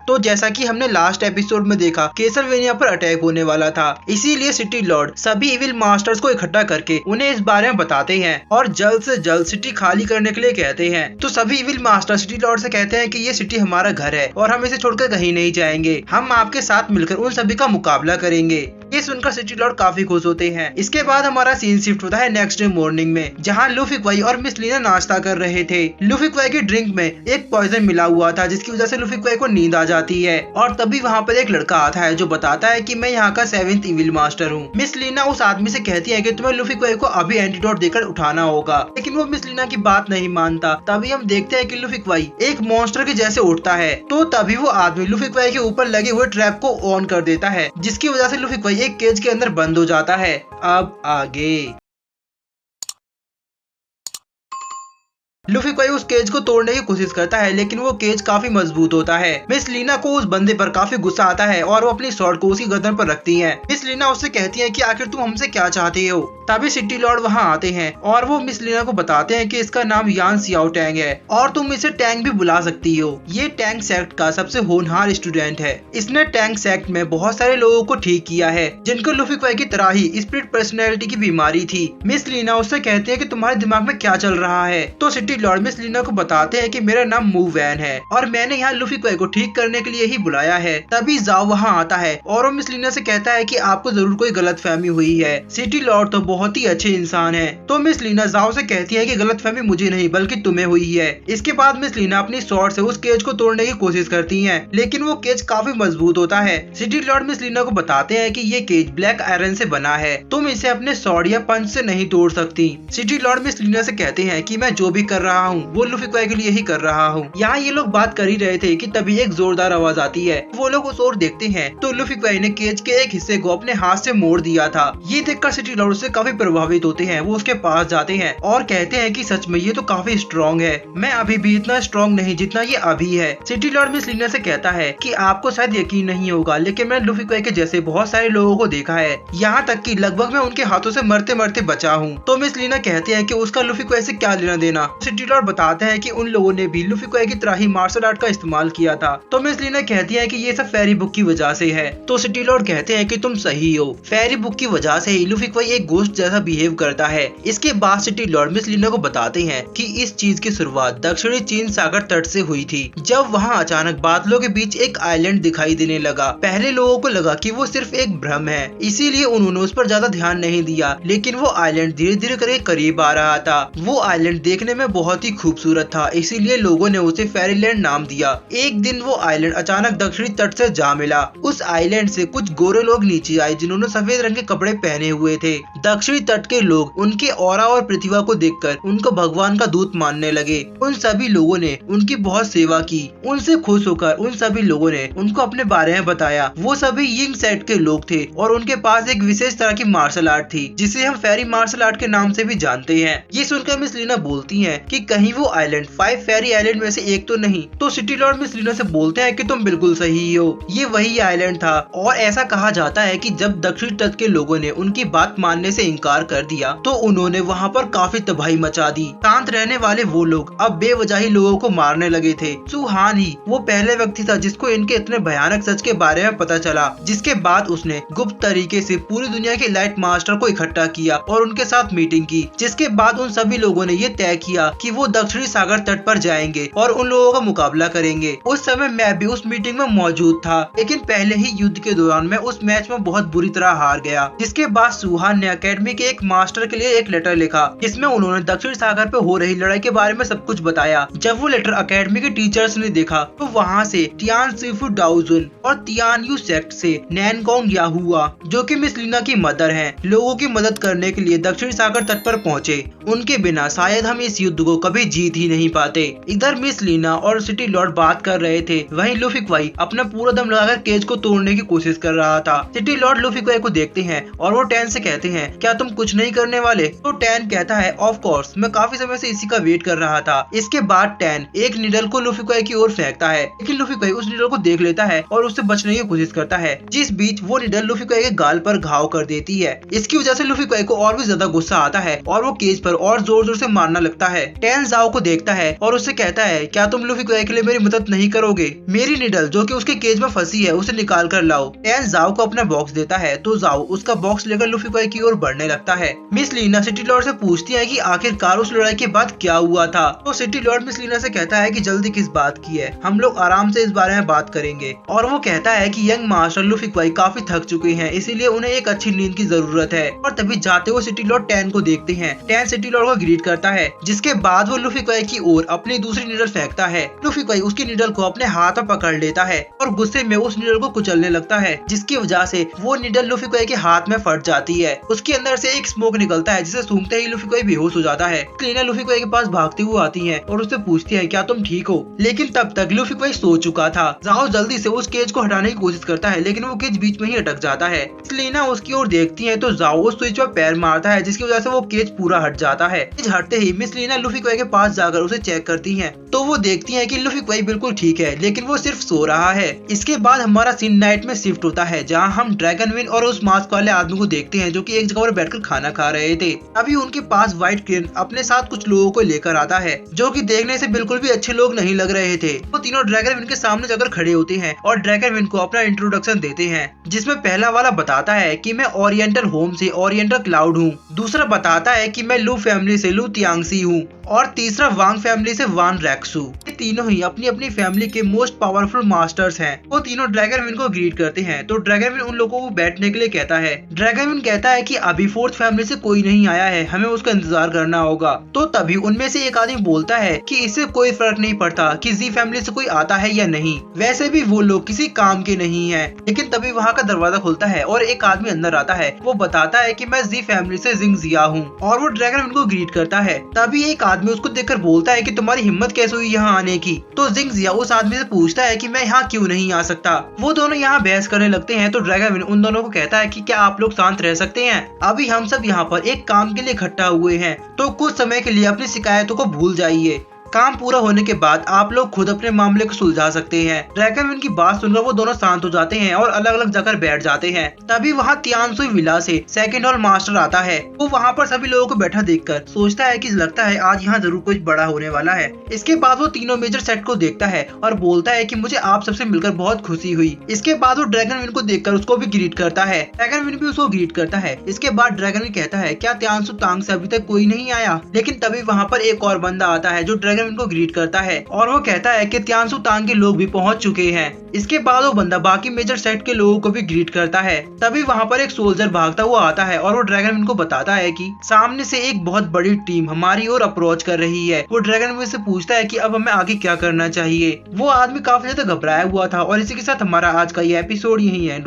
तो जैसा कि हमने लास्ट एपिसोड में देखा, कैसलवेनिया पर अटैक होने वाला था, इसीलिए सिटी लॉर्ड सभी इविल मास्टर्स को इकट्ठा करके उन्हें इस बारे में बताते हैं और जल्द से जल्द सिटी खाली करने के लिए कहते हैं। तो सभी इविल मास्टर सिटी लॉर्ड से कहते हैं कि ये सिटी हमारा घर है और हम इसे छोड़कर कहीं नहीं जाएंगे, हम आपके साथ मिलकर उन सभी का मुकाबला करेंगे। ये सुनकर सिटी लॉर्ड काफी खुश होते हैं। इसके बाद हमारा सीन शिफ्ट होता है नेक्स्ट डे मॉर्निंग में, जहाँ लूफी क्वाई और मिस लीना नाश्ता कर रहे थे। लूफी क्वाई की ड्रिंक में एक पॉइजन मिला हुआ था, जिसकी वजह से लूफी क्वाई को नींद आ जाती है और तभी वहाँ पर एक लड़का आता है जो बताता है कि मैं यहाँ का 7th इविल मास्टर हूँ। मिस लीना उस आदमी से कहती है कि तुम्हें लूफी क्वाई को अभी एंटीडोट देकर उठाना होगा, लेकिन वो मिस लीना की बात नहीं मानता। तभी हम देखते हैं कि लूफी क्वाई एक मॉन्स्टर के जैसे उठता है, तो तभी वो आदमी लूफी क्वाई के ऊपर लगे हुए ट्रैप को ऑन कर देता है, जिसकी वजह से लूफी क्वाई एक केज के अंदर बंद हो जाता है। अब आगे लूफी क्वाई उस केज को तोड़ने की कोशिश करता है, लेकिन वो केज काफी मजबूत होता है। मिस लीना को उस बंदे पर काफी गुस्सा आता है और वो अपनी स्वॉर्ड को उसकी गर्दन पर रखती है। मिस लीना उससे कहती है कि आखिर तुम हमसे क्या चाहते हो। तभी सिटी लॉर्ड वहाँ आते हैं और वो मिस लीना को बताते हैं कि इसका नाम यान सियाओ टैंग है और तुम इसे टैंग भी बुला सकती हो। ये टैंग सेक्ट का सबसे होनहार स्टूडेंट है। इसने टैंग सेक्ट में बहुत सारे लोगों को ठीक किया है, जिनको लूफी क्वाई की तरह ही स्प्लिट पर्सनैलिटी की बीमारी थी। मिस लीना उससे कहती है कि तुम्हारे दिमाग में क्या चल रहा है। तो सिटी लॉर्ड मिस लीना को बताते हैं कि मेरा नाम मू वैन है और मैंने यहाँ लूफी क्वाई को ठीक करने के लिए ही बुलाया है। तभी जाओ वहाँ आता है और वो मिस लीना से कहता है कि आपको जरूर कोई गलतफहमी हुई है। सिटी लॉर्ड तो बहुत ही अच्छे इंसान है। तो मिस लीना जाओ से कहती है कि गलतफहमी मुझे नहीं बल्कि तुम्हें हुई है। इसके बाद मिस लीना अपनी स्वॉर्ड से उस केज को तोड़ने की कोशिश करती है, लेकिन वो केज काफी मजबूत होता है। सिटी लॉर्ड मिस लीना को बताते हैं कि ये केज ब्लैक आयरन से बना है, तुम इसे अपने स्वॉर्ड या पंच से नहीं तोड़ सकती। सिटी लॉर्ड मिस लीना से कहते हैं कि मैं जो भी कर रहा हूँ वो लूफी क्वाई के लिए ही कर रहा हूँ। यहाँ ये लोग बात कर ही रहे थे कि तभी एक जोरदार आवाज आती है। वो लोग उस ओर देखते हैं तो लूफी क्वाई ने केज के एक हिस्से को अपने हाथ से मोड़ दिया था। ये देखकर सिटी लॉर्ड से काफी प्रभावित होते हैं। वो उसके पास जाते हैं और कहते हैं कि सच में ये तो काफी स्ट्रॉन्ग है, मैं अभी भी इतना स्ट्रॉन्ग नहीं जितना ये अभी है। सिटी लॉर्ड मिस लीना से कहता है कि आपको शायद यकीन नहीं होगा, लेकिन मैंने लूफी क्वाई के जैसे बहुत सारे लोगों को देखा है, यहाँ तक कि लगभग मैं उनके हाथों से मरते मरते बचा हूँ। तो मिस लीना कहते हैं कि उसका लूफी क्वाई से क्या लेना देना। सिटी लॉर्ड बताते हैं कि उन लोगों ने भी लूफी क्वाई की तरह ही मार्शल आर्ट का इस्तेमाल किया था। तो मिस लीना कहती है कि ये सब फेरी बुक की वजह से है। तो सिटी लॉर्ड कहते हैं कि तुम सही हो, फेरी बुक की वजह से ही लूफी क्वाई एक घोस्ट जैसा बिहेव करता है। इसके बाद सिटी लॉर्ड मिस लीना को बताते हैं कि इस चीज की शुरुआत दक्षिणी चीन सागर तट से हुई थी, जब वहाँ अचानक बादलों के बीच एक आइलैंड दिखाई देने लगा। पहले लोगों को लगा कि वो सिर्फ एक भ्रम है, इसीलिए उन्होंने उस पर ज्यादा ध्यान नहीं दिया, लेकिन वो आइलैंड धीरे धीरे करके करीब आ रहा था। वो आइलैंड देखने में बहुत ही खूबसूरत था, इसीलिए लोगों ने उसे फेरीलैंड नाम दिया। एक दिन वो आइलैंड अचानक दक्षिणी तट से जा मिला। उस आइलैंड से कुछ गोरे लोग नीचे आए जिन्होंने सफेद रंग के कपड़े पहने हुए थे। दक्षिणी तट के लोग उनके ऑरा और प्रतिभा को देखकर उनको भगवान का दूत मानने लगे। उन सभी लोगों ने उनकी बहुत सेवा की। उनसे खुश होकर उन सभी लोगों ने उनको अपने बारे में बताया। वो सभी यिंग सेट के लोग थे और उनके पास एक विशेष तरह की मार्शल आर्ट थी, जिसे हम फेरी मार्शल आर्ट के नाम से भी जानते हैं। ये सुनकर मिस लीना बोलती हैं कि कहीं वो आइलैंड 5 फेरी आइलैंड में से एक तो नहीं। तो सिटी लॉर्ड मिस लीना से बोलते हैं कि तुम बिल्कुल सही हो, ये वही आइलैंड था। और ऐसा कहा जाता है कि जब दक्षिण तट के लोगों ने उनकी बात मानने से इनकार कर दिया तो उन्होंने वहाँ पर काफी तबाही मचा दी। शांत रहने वाले वो लोग अब बेवजह ही लोगों को मारने लगे थे। सुहान ही वो पहले व्यक्ति था जिसको इनके इतने भयानक सच के बारे में पता चला, जिसके बाद उसने गुप्त तरीके से पूरी दुनिया के लाइट मास्टर को इकट्ठा किया और उनके साथ मीटिंग की। जिसके बाद उन सभी लोगों ने ये तय किया कि वो दक्षिणी सागर तट पर जाएंगे और उन लोगों का मुकाबला करेंगे। उस समय मैं भी उस मीटिंग में मौजूद था, लेकिन पहले ही युद्ध के दौरान मैं उस मैच में बहुत बुरी तरह हार गया। जिसके बाद सुहान ने अकेडमी के एक मास्टर के लिए एक लेटर लिखा, जिसमें उन्होंने दक्षिण सागर पे हो रही लड़ाई के बारे में सब कुछ बताया। जब वो लेटर अकेडमी के टीचर्स ने देखा तो वहाँ से टियान सिफू डाउजुन और तियान यू सेक्ट से नैनकोंग याहुआ, जो कि मिस लीना की मदर हैं, लोगों की मदद करने के लिए दक्षिण सागर तट पर पहुँचे। उनके बिना शायद हम इस युद्ध को कभी जीत ही नहीं पाते। इधर मिस लीना और सिटी लॉर्ड बात कर रहे थे, वहीं लूफी क्वाई अपना पूरा दम लगाकर केज को तोड़ने की कोशिश कर रहा था। सिटी लॉर्ड लूफी क्वाई को देखते हैं और वो टैन से कहते हैं क्या तुम कुछ नहीं करने वाले। तो टैन कहता है ऑफ कोर्स, मैं काफी समय से इसी का वेट कर रहा था। इसके बाद टैन एक निडल को लूफी क्वाई की ओर फेंकता है, लेकिन लूफी क्वाई उस निडल को देख लेता है और उससे बचने की कोशिश करता है, जिस बीच वो निडल लूफी क्वाई के गाल पर घाव कर देती है। इसकी वजह से लूफी क्वाई को और भी ज्यादा गुस्सा आता है और वो केज पर और जोर जोर से मारना लगता है। टैन जाओ को देखता है और उससे कहता है क्या तुम लूफी क्वाई के लिए मेरी मदद नहीं करोगे? मेरी निडल जो कि उसके केज में फंसी है उसे निकाल कर लाओ। टैन जाओ को अपना बॉक्स देता है तो जाओ उसका बॉक्स लेकर लूफी क्वाई की ओर बढ़ने लगता है। मिस लीना सिटी लॉर्ड से पूछती है कि आखिरकार उस लड़ाई के बाद क्या हुआ था। तो सिटी लॉर्ड मिस लीना से कहता है कि जल्दी किस बात की है, हम लोग आराम से इस बारे में बात करेंगे। और वो कहता है कि यंग मास्टर लूफी क्वाई काफी थक चुके हैं, इसीलिए उन्हें एक अच्छी नींद की जरूरत है। और तभी जाते हुए सिटी लॉर्ड टैन को देखते हैं। टैन सिटी लॉर्ड को ग्रीट करता है, जिसके बाद वो लूफी क्वाई की ओर अपनी दूसरी निडल फेंकता है। लूफी क्वाई उसकी निडल को अपने हाथ में पकड़ लेता है और गुस्से में उस निडल को कुचलने लगता है, जिसकी वजह से वो निडल लूफी क्वाई के हाथ में फट जाती है। उसके अंदर से एक स्मोक निकलता है, जिसे सूंघते ही लूफी क्वाई बेहोश हो जाता है। लीना लूफी क्वाई के पास भागती हुई आती है और उससे पूछती है क्या तुम ठीक हो? लेकिन तब तक लूफी क्वाई सो चुका था। जाओ जल्दी से उस केज को हटाने की कोशिश करता है, लेकिन वो केज बीच में ही अटक जाता है। लीना उसकी ओर देखती है तो जाओ उस स्विच पर पैर मारता है, जिसकी वजह से वो केज पूरा हट जाता है। केज हटते ही मिस लीना लूफी क्वाई के पास जाकर उसे चेक करती है तो वो देखती है कि लूफी क्वाई बिल्कुल ठीक है, लेकिन वो सिर्फ सो रहा है। इसके बाद हमारा सीन नाइट में शिफ्ट होता है, जहाँ हम ड्रैगन विन और उस मास्क वाले आदमी को देखते हैं जो कि एक जगह पर बैठकर खाना खा रहे थे। अभी उनके पास व्हाइट क्रेन अपने साथ कुछ लोगों को लेकर आता है, जो कि देखने से बिल्कुल भी अच्छे लोग नहीं लग रहे थे। वो तीनों ड्रैगन विन के सामने जाकर खड़े होते हैं और ड्रैगन विन को अपना इंट्रोडक्शन देते हैं, जिसमें पहला वाला बताता है कि मैं ओरिएंटल होम से ओरिएंटल क्लाउड हूँ। दूसरा बताता है कि मैं लू फैमिली से लू तियांगसी हूँ और तीसरा वांग फैमिली से वान रैक्सू। ये तीनों ही अपनी अपनी फैमिली के मोस्ट पावरफुल मास्टर्स हैं। वो तीनों ड्रैगन विन को ग्रीट करते हैं तो ड्रैगन विन उन लोगों को बैठने के लिए कहता है। ड्रैगन विन कहता है कि अभी फोर्थ फैमिली से कोई नहीं आया है, हमें उसका इंतजार करना होगा। तो तभी उनमें से एक आदमी बोलता है कि इससे कोई फर्क नहीं पड़ता कि जी फैमिली से कोई आता है या नहीं, वैसे भी वो लोग किसी काम के नहीं है। लेकिन तभी वहाँ का दरवाजा खुलता है और एक आदमी अंदर आता है। वो बताता है कि मैं जी फैमिली से जिंग जिया हूँ और वो ड्रैगन विन को ग्रीट करता है। तभी एक आदमी उसको देखकर बोलता है कि तुम्हारी हिम्मत कैसे हुई यहाँ आने की? तो जिंग जिया उस आदमी से पूछता है कि मैं यहाँ क्यों नहीं आ सकता। वो दोनों यहाँ बहस करने लगते हैं तो ड्रैगन विन उन दोनों को कहता है कि क्या आप लोग शांत रह सकते हैं? अभी हम सब यहाँ पर एक काम के लिए इकट्ठा हुए हैं, तो कुछ समय के लिए अपनी शिकायतों को भूल जाइए। काम पूरा होने के बाद आप लोग खुद अपने मामले को सुलझा सकते हैं। ड्रैगन विन की बात सुनकर वो दोनों शांत हो जाते हैं और अलग अलग जाकर बैठ जाते हैं। तभी वहाँ तियांसुई विला से सेकंड हॉल मास्टर आता है। वो वहाँ पर सभी लोगों को बैठा देखकर सोचता है कि लगता है आज यहाँ जरूर कुछ बड़ा होने वाला है। इसके बाद वो तीनों मेजर सेट को देखता है और बोलता है कि मुझे आप सबसे मिलकर बहुत खुशी हुई। इसके बाद वो ड्रैगन विन को देखकर उसको भी ग्रीट करता है। ड्रैगन विन भी उसको ग्रीट करता है। इसके बाद ड्रैगन विन कहता है क्या तियांसु तांग से अभी तक कोई नहीं आया? लेकिन तभी वहाँ पर एक और बंदा आता है जो ड्रैगन विन को ग्रीट करता है और वो कहता है कि तियांसु तांग के लोग भी पहुंच चुके हैं। इसके बाद वो बंदा बाकी मेजर सेट के लोगों को भी ग्रीट करता है। तभी वहाँ पर एक सोल्जर भागता हुआ आता है और वो ड्रैगन विन को बताता है कि सामने से एक बहुत बड़ी टीम हमारी ओर अप्रोच कर रही है। वो ड्रैगन विन से पूछता है कि अब हमें आगे क्या करना चाहिए। वो आदमी काफी ज्यादा घबराया हुआ था और इसी के साथ हमारा आज का ये एपिसोड यही एंड